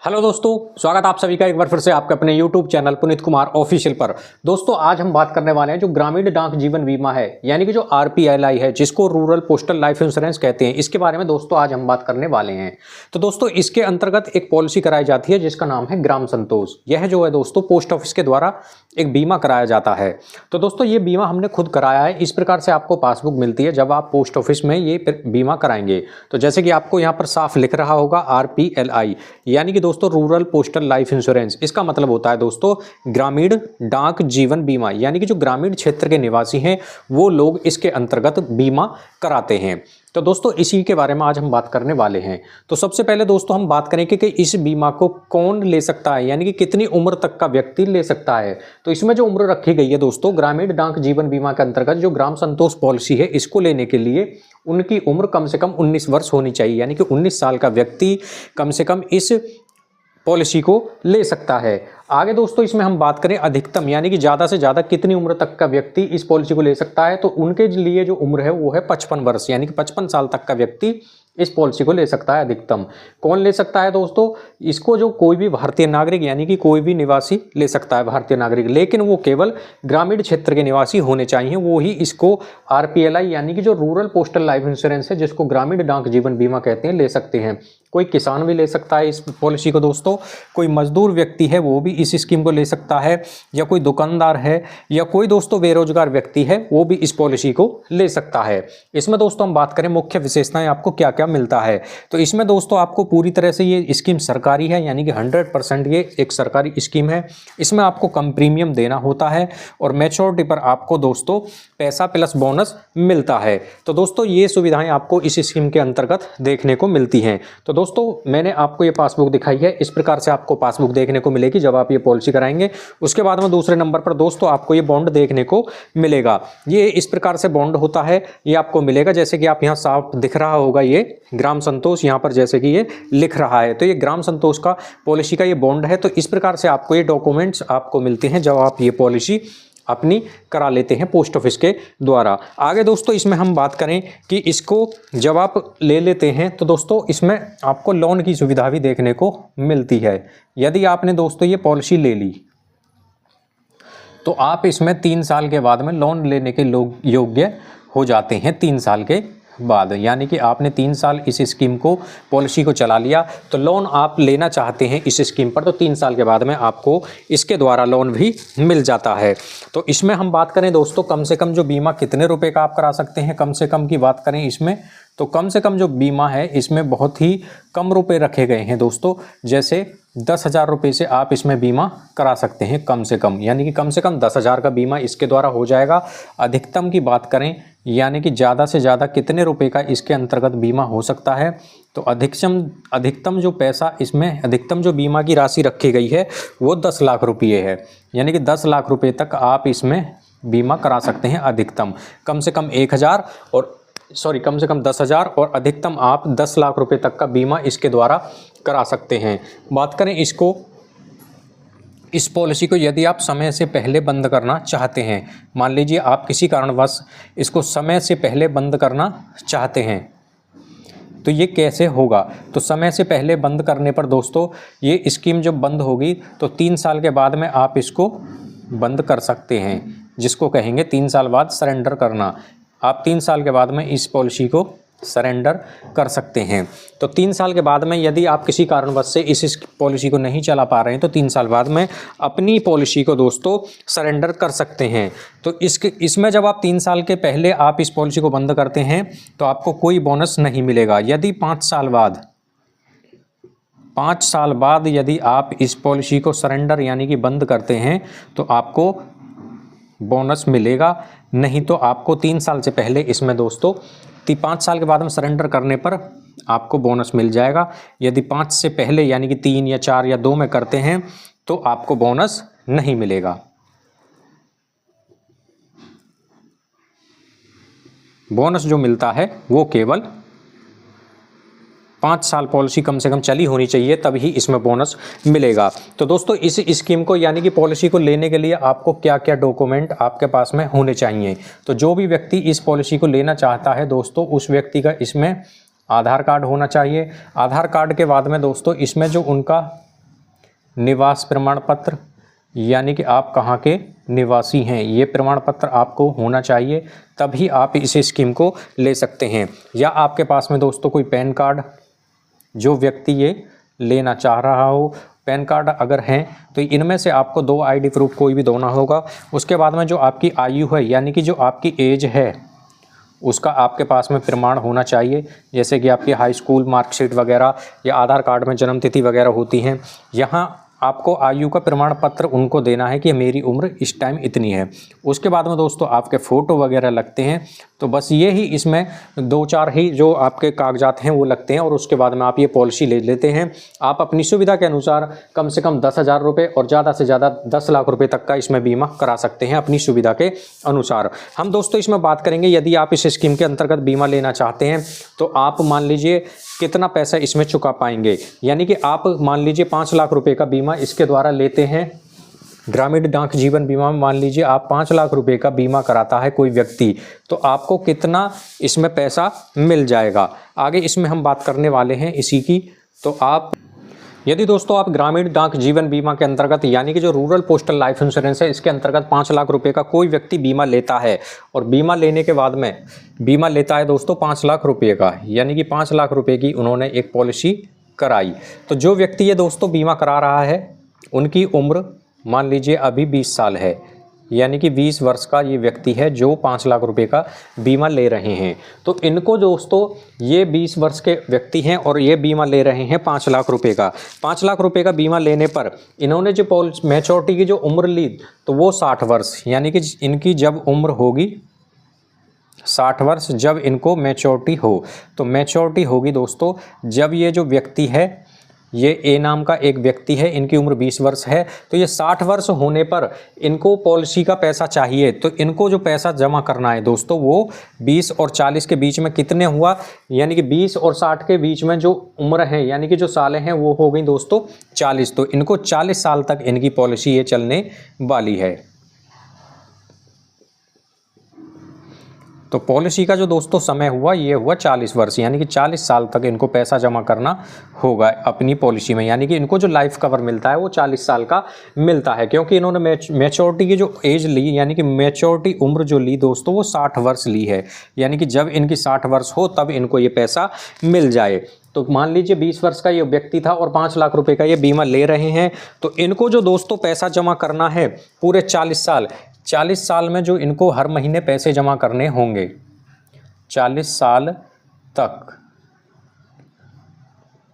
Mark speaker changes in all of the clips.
Speaker 1: Hello दोस्तों, स्वागत आप सभी का एक बार फिर से आपके अपने YouTube channel Puneet Kumar official पर। दोस्तों आज हम बात करने वाले हैं जो ग्रामीण डाक जीवन बीमा है, यानी कि जो RPLI है, जिसको रूरल पोस्टल लाइफ इंश्योरेंस कहते हैं। इसके बारे में दोस्तों आज हम बात करने वाले हैं। तो दोस्तों इसके अंतर्गत एक पॉलिसी कराई जाती है जिसका नाम है ग्राम संतोष। यह जो है दोस्तों पोस्ट ऑफिस के द्वारा एक बीमा कराया जाता है। तो दोस्तों ये बीमा हमने खुद कराया है। इस प्रकार से आपको पासबुक मिलती है जब आप पोस्ट ऑफिस में ये बीमा कराएंगे। तो जैसे कि आपको यहाँ पर साफ लिख रहा होगा RPLI, यानी कि दोस्तों रूरल पोस्टल लाइफ इंश्योरेंस। इसका मतलब होता है दोस्तों ग्रामीण डाक जीवन बीमा, यानी कि जो ग्रामीण क्षेत्र के निवासी हैं वो लोग इसके अंतर्गत बीमा कराते हैं। तो दोस्तों इसी के बारे में आज हम बात करने वाले हैं। तो सबसे पहले दोस्तों हम बात करें कि इस बीमा को कौन ले सकता है, यानी कि कितनी उम्र तक का व्यक्ति ले सकता है। तो इसमें जो उम्र रखी गई है दोस्तों ग्रामीण डाक जीवन बीमा के अंतर्गत जो ग्राम संतोष पॉलिसी है, इसको लेने के लिए उनकी उम्र कम से कम 19 वर्ष होनी चाहिए, यानी कि 19 साल का व्यक्ति कम से कम इस पॉलिसी को ले सकता है। आगे दोस्तों इसमें हम बात करें अधिकतम, यानी कि ज़्यादा से ज़्यादा कितनी उम्र तक का व्यक्ति इस पॉलिसी को ले सकता है। तो उनके लिए जो उम्र है वो है 55 वर्ष, यानी कि 55 साल तक का व्यक्ति इस पॉलिसी को ले सकता है अधिकतम। कौन ले सकता है दोस्तों? इसको जो कोई भी भारतीय नागरिक, यानी कि कोई भी निवासी ले सकता है भारतीय नागरिक, लेकिन वो केवल ग्रामीण क्षेत्र के निवासी होने चाहिए। वो ही इसको RPLI यानी कि जो रूरल पोस्टल लाइफ इंश्योरेंस है, जिसको ग्रामीण डाक जीवन बीमा कहते हैं, ले सकते हैं। कोई किसान भी ले सकता है इस पॉलिसी को दोस्तों, कोई मजदूर व्यक्ति है वो भी इस स्कीम को ले सकता है, या कोई दुकानदार है, या कोई दोस्तों बेरोजगार व्यक्ति है वो भी इस पॉलिसी को ले सकता है। इसमें दोस्तों हम बात करें मुख्य विशेषताएं आपको क्या क्या मिलता है। तो इसमें दोस्तों आपको पूरी तरह से ये स्कीम सरकारी है, यानी कि 100% ये एक सरकारी स्कीम है। इसमें आपको कम प्रीमियम देना होता है और मैच्योरिटी पर आपको दोस्तों पैसा प्लस बोनस मिलता है। तो दोस्तों ये सुविधाएं आपको इस स्कीम के अंतर्गत देखने को मिलती हैं। तो दोस्तों मैंने आपको ये पासबुक दिखाई है, इस प्रकार से आपको पासबुक देखने को मिलेगी जब आप ये पॉलिसी कराएंगे। उसके बाद में दूसरे नंबर पर दोस्तों आपको ये बॉन्ड देखने को मिलेगा। ये इस प्रकार से बॉन्ड होता है, ये आपको मिलेगा। जैसे कि आप यहाँ साफ दिख रहा होगा ये ग्राम संतोष, यहाँ पर जैसे कि ये लिख रहा है, तो ये ग्राम संतोष का पॉलिसी का ये बॉन्ड है। तो इस प्रकार से आपको ये डॉक्यूमेंट्स आपको मिलते हैं जब आप ये पॉलिसी अपनी करा लेते हैं पोस्ट ऑफिस के द्वारा। आगे दोस्तों इसमें हम बात करें कि इसको जब आप ले लेते हैं तो दोस्तों इसमें आपको लोन की सुविधा भी देखने को मिलती है। यदि आपने दोस्तों ये पॉलिसी ले ली तो आप इसमें 3 साल के बाद में लोन लेने के योग्य हो जाते हैं। 3 साल के बाद, यानी कि आपने 3 साल इस स्कीम को पॉलिसी को चला लिया तो लोन आप लेना चाहते हैं इस स्कीम पर, तो 3 साल के बाद में आपको इसके द्वारा लोन भी मिल जाता है। तो इसमें हम बात करें दोस्तों कम से कम जो बीमा कितने रुपए का आप करा सकते हैं, कम से कम की बात करें इसमें तो कम से कम जो बीमा है इसमें बहुत ही कम रुपए रखे गए हैं दोस्तों। जैसे 10,000 रुपये से आप इसमें बीमा करा सकते हैं कम से कम, यानी कि कम से कम 10,000 का बीमा इसके द्वारा हो जाएगा। अधिकतम की बात करें यानी कि ज़्यादा से ज़्यादा कितने रुपए का इसके अंतर्गत बीमा हो सकता है, तो अधिकतम जो पैसा इसमें अधिकतम जो बीमा की राशि रखी गई है वो 10 लाख रुपये है, यानी कि 10 लाख रुपये तक आप इसमें बीमा करा सकते हैं अधिकतम। कम से कम 10,000 और अधिकतम आप 10 लाख रुपए तक का बीमा इसके द्वारा करा सकते हैं। बात करें इस पॉलिसी को यदि आप समय से पहले बंद करना चाहते हैं, मान लीजिए आप किसी कारणवश इसको समय से पहले बंद करना चाहते हैं, तो ये कैसे होगा? तो समय से पहले बंद करने पर दोस्तों ये स्कीम जब बंद होगी तो 3 साल के बाद में आप इसको बंद कर सकते हैं, जिसको कहेंगे 3 साल बाद सरेंडर करना। आप 3 साल के बाद में इस पॉलिसी को सरेंडर कर सकते हैं। तो 3 साल के बाद में यदि आप किसी कारणवश से इस पॉलिसी को नहीं चला पा रहे हैं तो 3 साल बाद में अपनी पॉलिसी को दोस्तों सरेंडर कर सकते हैं। तो इसमें जब आप 3 साल के पहले आप इस पॉलिसी को बंद करते हैं तो आपको कोई बोनस नहीं मिलेगा। यदि 5 साल बाद यदि आप इस पॉलिसी को सरेंडर यानी कि बंद करते हैं तो आपको बोनस मिलेगा, नहीं तो आपको 3 साल से पहले इसमें दोस्तों 5 साल के बाद में सरेंडर करने पर आपको बोनस मिल जाएगा। यदि 5 से पहले यानी कि 3 या 4 या 2 में करते हैं तो आपको बोनस नहीं मिलेगा। बोनस जो मिलता है वो केवल 5 साल पॉलिसी कम से कम चली होनी चाहिए, तभी इसमें बोनस मिलेगा। तो दोस्तों इस स्कीम को यानी कि पॉलिसी को लेने के लिए आपको क्या क्या डॉक्यूमेंट आपके पास में होने चाहिए। तो जो भी व्यक्ति इस पॉलिसी को लेना चाहता है दोस्तों, उस व्यक्ति का इसमें आधार कार्ड होना चाहिए। आधार कार्ड के बाद में दोस्तों इसमें जो उनका निवास प्रमाण पत्र, यानी कि आप कहाँ के निवासी हैं, ये प्रमाण पत्र आपको होना चाहिए, तभी आप इस स्कीम को ले सकते हैं। या आपके पास में दोस्तों कोई पैन कार्ड, जो व्यक्ति ये लेना चाह रहा हो, पैन कार्ड अगर हैं तो इनमें से आपको 2 आईडी प्रूफ कोई भी दोना होगा। उसके बाद में जो आपकी आयु है, यानी कि जो आपकी एज है, उसका आपके पास में प्रमाण होना चाहिए, जैसे कि आपकी हाई स्कूल मार्कशीट वगैरह या आधार कार्ड में जन्म तिथि वगैरह होती हैं। यहाँ आपको आयु का प्रमाण पत्र उनको देना है कि मेरी उम्र इस टाइम इतनी है। उसके बाद में दोस्तों आपके फ़ोटो वगैरह लगते हैं। तो बस ये ही इसमें 2-4 ही जो आपके कागजात हैं वो लगते हैं, और उसके बाद में आप ये पॉलिसी ले लेते हैं। आप अपनी सुविधा के अनुसार कम से कम 10,000 रुपये और ज़्यादा से ज़्यादा 10 लाख रुपये तक का इसमें बीमा करा सकते हैं अपनी सुविधा के अनुसार। हम दोस्तों इसमें बात करेंगे, यदि आप इस स्कीम के अंतर्गत बीमा लेना चाहते हैं तो आप मान लीजिए कितना पैसा इसमें चुका पाएंगे। यानी कि आप मान लीजिए 5 लाख रुपए का बीमा इसके द्वारा लेते हैं। ग्रामीण डाक जीवन बीमा में मान लीजिए आप 5 लाख रुपए का बीमा कराता है कोई व्यक्ति, तो आपको कितना इसमें पैसा मिल जाएगा, आगे इसमें हम बात करने वाले हैं इसी की। तो आप यदि दोस्तों आप ग्रामीण डाक जीवन बीमा के अंतर्गत, यानी कि जो रूरल पोस्टल लाइफ इंश्योरेंस है, इसके अंतर्गत 5 लाख रुपए का कोई व्यक्ति बीमा लेता है, और बीमा लेने के बाद में बीमा लेता है दोस्तों 5 लाख रुपए का, यानी कि 5 लाख रुपए की उन्होंने एक पॉलिसी कराई। तो जो व्यक्ति ये दोस्तों बीमा करा रहा है, उनकी उम्र मान लीजिए अभी 20 साल है, यानी कि 20 वर्ष का ये व्यक्ति है जो 5 लाख रुपए का बीमा ले रहे हैं। तो इनको दोस्तों ये 20 वर्ष के व्यक्ति हैं और ये बीमा ले रहे हैं 5 लाख रुपए का। 5 लाख रुपए का बीमा लेने पर इन्होंने जो मैच्योरिटी की जो उम्र ली तो वो 60 वर्ष, यानी कि इनकी जब उम्र होगी 60 वर्ष, जब इनको मैच्योरिटी हो, तो मैच्योरिटी होगी दोस्तों जब ये जो व्यक्ति है, ये ए नाम का एक व्यक्ति है, इनकी उम्र 20 वर्ष है, तो ये 60 वर्ष होने पर इनको पॉलिसी का पैसा चाहिए। तो इनको जो पैसा जमा करना है दोस्तों वो 20 और 40 के बीच में कितने हुआ, यानी कि 20 और 60 के बीच में जो उम्र है, यानी कि जो सालें हैं वो हो गई दोस्तों 40। तो इनको 40 साल तक इनकी पॉलिसी ये चलने वाली है। तो पॉलिसी का जो दोस्तों समय हुआ ये हुआ 40 वर्ष, यानी कि 40 साल तक इनको पैसा जमा करना होगा अपनी पॉलिसी में, यानी कि इनको जो लाइफ कवर मिलता है वो 40 साल का मिलता है, क्योंकि इन्होंने मैच्योरिटी की जो एज ली, यानी कि मैच्योरिटी उम्र जो ली दोस्तों वो 60 वर्ष ली है, यानी कि जब इनकी 60 वर्ष हो तब इनको ये पैसा मिल जाए। तो मान लीजिए 20 वर्ष का ये व्यक्ति था और 5 लाख रुपए का ये बीमा ले रहे हैं, तो इनको जो दोस्तों पैसा जमा करना है पूरे 40 साल में जो इनको हर महीने पैसे जमा करने होंगे, 40 साल तक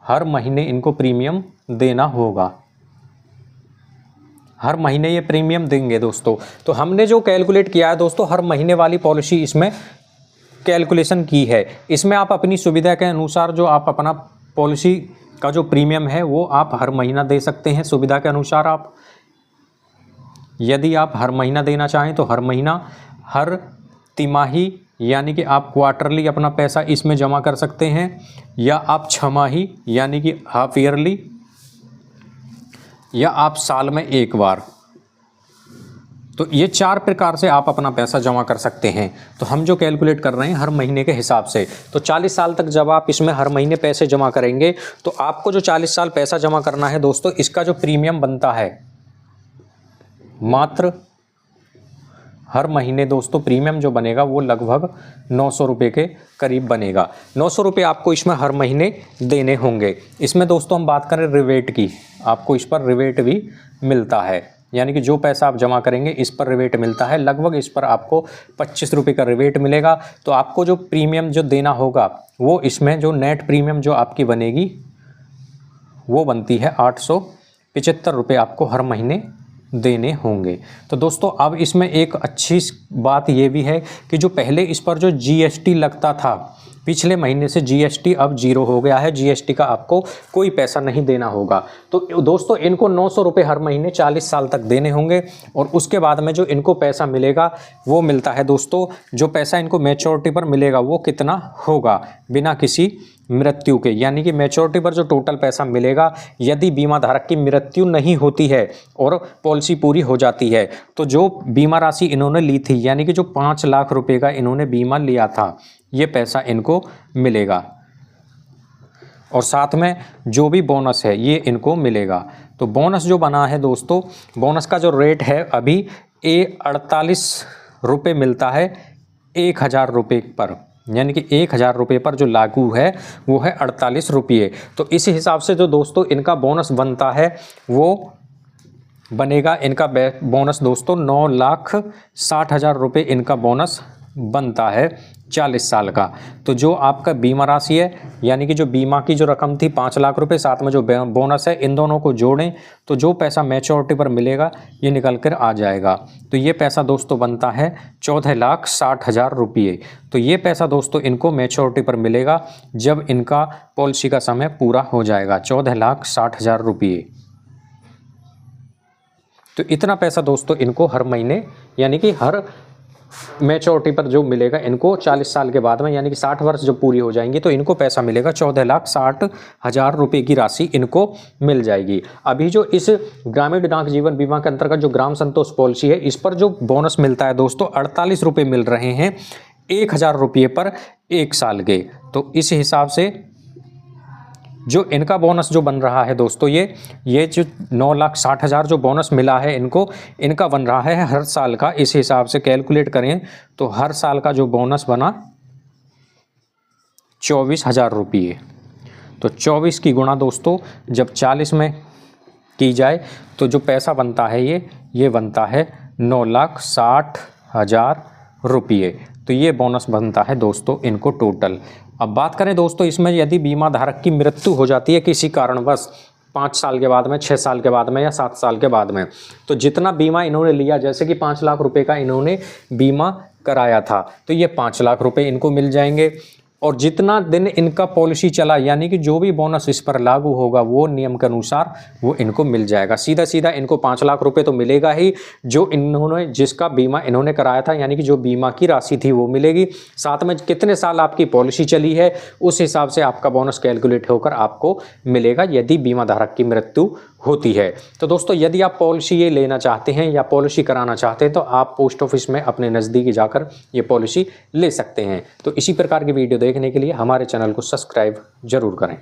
Speaker 1: हर महीने इनको प्रीमियम देना होगा, हर महीने ये प्रीमियम देंगे दोस्तों। तो हमने जो कैलकुलेट किया है दोस्तों, हर महीने वाली पॉलिसी इसमें कैलकुलेशन की है। इसमें आप अपनी सुविधा के अनुसार जो आप अपना पॉलिसी का जो प्रीमियम है वो आप हर महीना दे सकते हैं सुविधा के अनुसार। आप यदि आप हर महीना देना चाहें तो हर महीना, हर तिमाही यानी कि आप क्वार्टरली अपना पैसा इसमें जमा कर सकते हैं, या आप छमाही यानी कि हाफ ईयरली, या आप साल में एक बार। तो ये 4 प्रकार से आप अपना पैसा जमा कर सकते हैं। तो हम जो कैलकुलेट कर रहे हैं हर महीने के हिसाब से, तो 40 साल तक जब आप इसमें हर महीने पैसे जमा करेंगे तो आपको जो 40 साल पैसा जमा करना है दोस्तों, इसका जो प्रीमियम बनता है मात्र हर महीने दोस्तों प्रीमियम जो बनेगा वो लगभग 900 रुपये के करीब बनेगा। 900 रुपये आपको इसमें हर महीने देने होंगे। इसमें दोस्तों हम बात करें रिवेट की, आपको इस पर रिवेट भी मिलता है, यानी कि जो पैसा आप जमा करेंगे इस पर रिवेट मिलता है। लगभग इस पर आपको 25 रुपये का रिवेट मिलेगा। तो आपको जो प्रीमियम जो देना होगा वो इसमें जो नेट प्रीमियम जो आपकी बनेगी वो बनती है 875 रुपये आपको हर महीने देने होंगे। तो दोस्तों अब इसमें एक अच्छी बात ये भी है कि जो पहले इस पर जो जीएसटी लगता था, पिछले महीने से जीएसटी अब 0 हो गया है। जीएसटी का आपको कोई पैसा नहीं देना होगा। तो दोस्तों इनको 900 रुपये हर महीने 40 साल तक देने होंगे, और उसके बाद में जो इनको पैसा मिलेगा वो मिलता है दोस्तों, जो पैसा इनको मैच्योरिटी पर मिलेगा वो कितना होगा बिना किसी मृत्यु के, यानी कि मैच्योरिटी पर जो टोटल पैसा मिलेगा, यदि बीमा धारक की मृत्यु नहीं होती है और पॉलिसी पूरी हो जाती है, तो जो बीमा राशि इन्होंने ली थी, यानी कि जो 5 लाख रुपए का इन्होंने बीमा लिया था, ये पैसा इनको मिलेगा। और साथ में जो भी बोनस है ये इनको मिलेगा। तो बोनस जो बना है दोस्तों, बोनस का जो रेट है अभी 48 रुपये मिलता है 1000 रुपये पर, यानी कि 1000 रुपये पर जो लागू है वो है 48 रुपये। तो इस हिसाब से जो दोस्तों इनका बोनस बनता है वो बनेगा, इनका बोनस दोस्तों 9,60,000 रुपये इनका बोनस बनता है 40 साल का। तो जो आपका बीमा राशि है, यानी कि जो बीमा की जो रकम थी 5 लाख रुपए, साथ में जो बोनस है, इन दोनों को जोड़ें तो जो पैसा मैच्योरिटी पर मिलेगा ये निकल कर आ जाएगा। तो ये पैसा दोस्तों बनता है 14,60,000 रुपये। तो ये पैसा दोस्तों इनको मैच्योरिटी पर मिलेगा जब इनका पॉलिसी का समय पूरा हो जाएगा, 14,60,000 रुपये। तो इतना पैसा दोस्तों इनको हर महीने, यानी कि हर मैच्योरिटी पर जो मिलेगा इनको 40 साल के बाद में, यानी कि 60 वर्ष जब पूरी हो जाएंगी तो इनको पैसा मिलेगा 14,60,000 रुपये की राशि इनको मिल जाएगी। अभी जो इस ग्रामीण डाक जीवन बीमा के अंतर्गत जो ग्राम संतोष पॉलिसी है इस पर जो बोनस मिलता है दोस्तों 48 रुपये मिल रहे हैं 1000 रुपये पर 1 साल के। तो इस हिसाब से जो इनका बोनस जो बन रहा है दोस्तों ये जो 9,60,000 जो बोनस मिला है इनको, इनका बन रहा है हर साल का। इस हिसाब से कैलकुलेट करें तो हर साल का जो बोनस बना 24,000 रुपये। तो 24 की गुणा दोस्तों जब 40 में की जाए तो जो पैसा बनता है ये बनता है 9,60,000 रुपये। तो ये बोनस बनता है दोस्तों इनको टोटल। अब बात करें दोस्तों इसमें यदि बीमा धारक की मृत्यु हो जाती है किसी कारणवश 5 साल के बाद में, 6 साल के बाद में या 7 साल के बाद में, तो जितना बीमा इन्होंने लिया, जैसे कि 5 लाख रुपए का इन्होंने बीमा कराया था तो ये 5 लाख रुपए इनको मिल जाएंगे। और जितना दिन इनका पॉलिसी चला, यानी कि जो भी बोनस इस पर लागू होगा वो नियम के अनुसार वो इनको मिल जाएगा। सीधा सीधा इनको 5 लाख रुपए तो मिलेगा ही, जो इन्होंने जिसका बीमा इन्होंने कराया था, यानी कि जो बीमा की राशि थी वो मिलेगी। साथ में कितने साल आपकी पॉलिसी चली है उस हिसाब से आपका बोनस कैलकुलेट होकर आपको मिलेगा यदि बीमा धारक की मृत्यु होती है। तो दोस्तों यदि आप पॉलिसी ये लेना चाहते हैं या पॉलिसी कराना चाहते हैं तो आप पोस्ट ऑफिस में अपने नज़दीकी जाकर ये पॉलिसी ले सकते हैं। तो इसी प्रकार की वीडियो देखने के लिए हमारे चैनल को सब्सक्राइब जरूर करें।